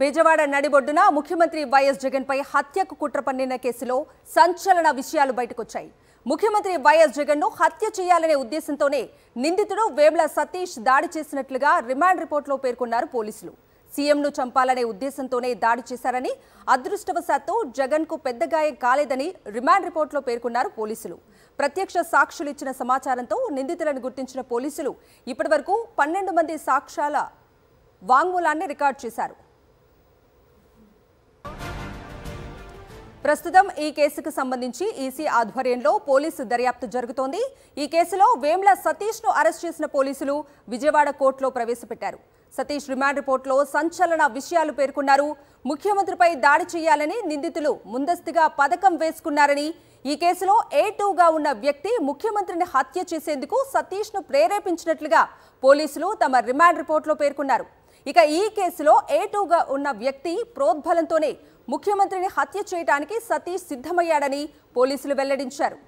బెజవాడ నడిబొడ్డున ముఖ్యమంత్రి వైఎస్ జగన్ పై హత్యకు కుట్ర పన్నిన కేసులో సంచలన విషయాలు బయటకొచ్చాయి. ముఖ్యమంత్రి వైఎస్ జగన్ ను హత్య చేయాలనే ఉద్దేశంతోనే నిందితుడు వేముల సతీష్ దాడి చేసినట్లుగా రిమాండ్ రిపోర్టులో పేర్కొన్నారు పోలీసులు. సీఎంను చంపాలనే ఉద్దేశంతోనే దాడి చేశారని, అదృష్టవశాత్తు జగన్ కు పెద్ద గాయం కాలేదని రిమాండ్ రిపోర్టులో పేర్కొన్నారు పోలీసులు. ప్రత్యక్ష సాక్షులు ఇచ్చిన సమాచారంతో నిందితులను గుర్తించిన పోలీసులు ఇప్పటివరకు 12 మంది సాక్ష్యాల వాంగ్మూలాన్ని రికార్డు చేశారు. ప్రస్తుతం ఈ కేసుకు సంబంధించి ఈసీ ఆధ్వర్యంలో పోలీసు దర్యాప్తు జరుగుతోంది. ఈ కేసులో వేముల సతీష్ ను అరెస్ట్ చేసిన పోలీసులు విజయవాడ కోర్టులో ప్రవేశపెట్టారు. సతీష్ రిమాండ్ రిపోర్టులో సంచలన విషయాలు పేర్కొన్నారు. ముఖ్యమంత్రిపై దాడి చేయాలని నిందితులు ముందస్తుగా పథకం వేసుకున్నారని, ఈ కేసులో A2గా ఉన్న వ్యక్తి ముఖ్యమంత్రిని హత్య చేసేందుకు సతీష్ ను ప్రేరేపించినట్లుగా పోలీసులు తమ రిమాండ్ రిపోర్టులో పేర్కొన్నారు. ఇక ఈ కేసులో A2గా ఉన్న వ్యక్తి ప్రోద్బలంతోనే ముఖ్యమంత్రిని హత్య చేయడానికి సతీష్ సిద్ధమయ్యాడని పోలీసులు వెల్లడించారు.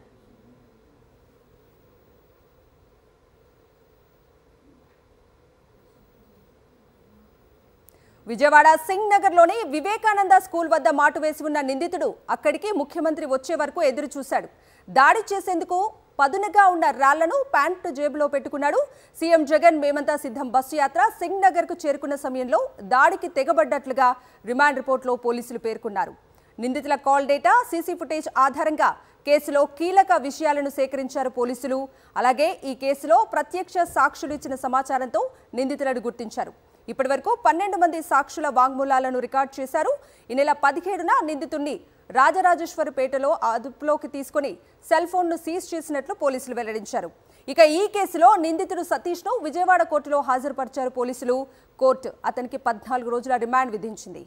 విజయవాడ సింగ్ నగర్లోని వివేకానంద స్కూల్ వద్ద మాటు వేసి ఉన్న నిందితుడు అక్కడికి ముఖ్యమంత్రి వచ్చే వరకు ఎదురు చూశాడు. దాడి చేసేందుకు పదునుగా ఉన్న రాళ్లను ప్యాంటు జేబులో పెట్టుకున్నాడు. సీఎం జగన్ మేమంతా సిద్ధం బస్సు యాత్ర సింగ్ నగర్ కు చేరుకున్న సమయంలో దాడికి తెగబడ్డట్లుగా రిమాండ్ రిపోర్టులో పోలీసులు పేర్కొన్నారు. నిందితుల కాల్ డేటా, సీసీ ఫుటేజ్ ఆధారంగా కేసులో కీలక విషయాలను సేకరించారు పోలీసులు. అలాగే ఈ కేసులో ప్రత్యక్ష సాక్షులు ఇచ్చిన సమాచారంతో నిందితులను గుర్తించారు. ఇప్పటివరకు 12 మంది సాక్షుల వాంగ్మూలాలను రికార్డు చేశారు. ఈ నెల 17న నిందితుడిని రాజరాజేశ్వరిపేటలో అదుపులోకి తీసుకుని సెల్ ఫోన్ను సీజ్ చేసినట్లు పోలీసులు వెల్లడించారు. ఇక ఈ కేసులో నిందితుడు సతీష్ ను విజయవాడ కోర్టులో హాజరుపరిచారు పోలీసులు. కోర్టు అతనికి 14 రోజుల రిమాండ్ విధించింది.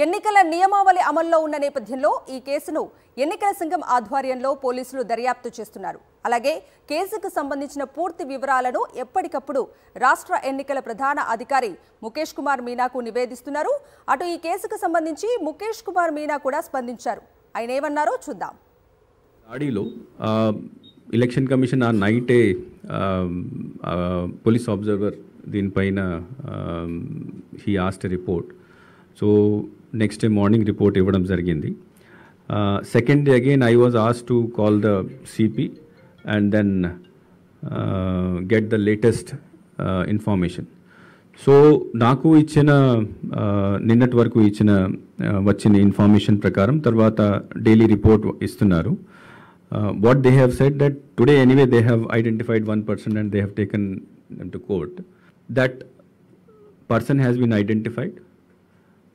ఎన్నికల నియమావళి అమల్లో ఉన్న నేపథ్యంలో ఈ కేసును ఎన్నికల సంఘం ఆధ్వర్యంలో పోలీసులు దర్యాప్తు చేస్తున్నారు. అలాగే కేసుకు సంబంధించిన పూర్తి వివరాలను ఎప్పటికప్పుడు రాష్ట్ర ఎన్నికల ప్రధాన అధికారి ముఖేష్ కుమార్ మీనాకు నివేదిస్తున్నారు. అటు ఈ కేసుకు సంబంధించి ముఖేష్ కుమార్ మీనా కూడా స్పందించారు. ఆయన ఏమన్నారో చూద్దాం. దాడిలో ఎలక్షన్ కమిషన్ ఆ నైటే పోలీస్ అబ్జర్వర్ దీనిపైన he asked report. So next day morning report ఇవ్వడం జరిగింది. Second day again I was asked to call the CP and then get the latest information. So నాకు ఇచ్చిన నిన్నటి వరకు వచ్చిన ఇన్ఫర్మేషన్ ప్రకారం తర్వాత డైలీ రిపోర్ట్ ఇస్తున్నారు. What they have said that today anyway they have identified 1 person and they have taken them to court. That person has been identified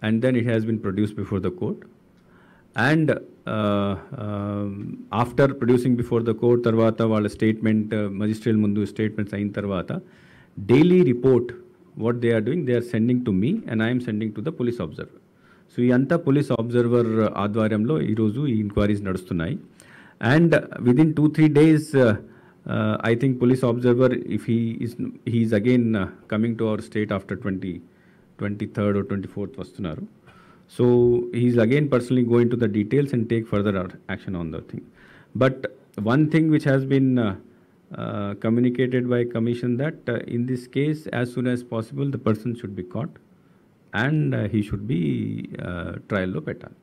and then it has been produced before the court, and after producing before the court tarvata valla statement magistrate mundu statements ayin tarvata daily report what they are doing, they are sending to me and I am sending to the police observer. So ee anta police observer advaryamlo ee roju ee inquiries nadustunayi, and within 2-3 days I think police observer, if he is again coming to our state after 23rd or 24th vastunaru. So he is again personally going to the details and take further action on the thing. But one thing which has been communicated by commission that in this case as soon as possible the person should be caught and he should be trial lo pettali.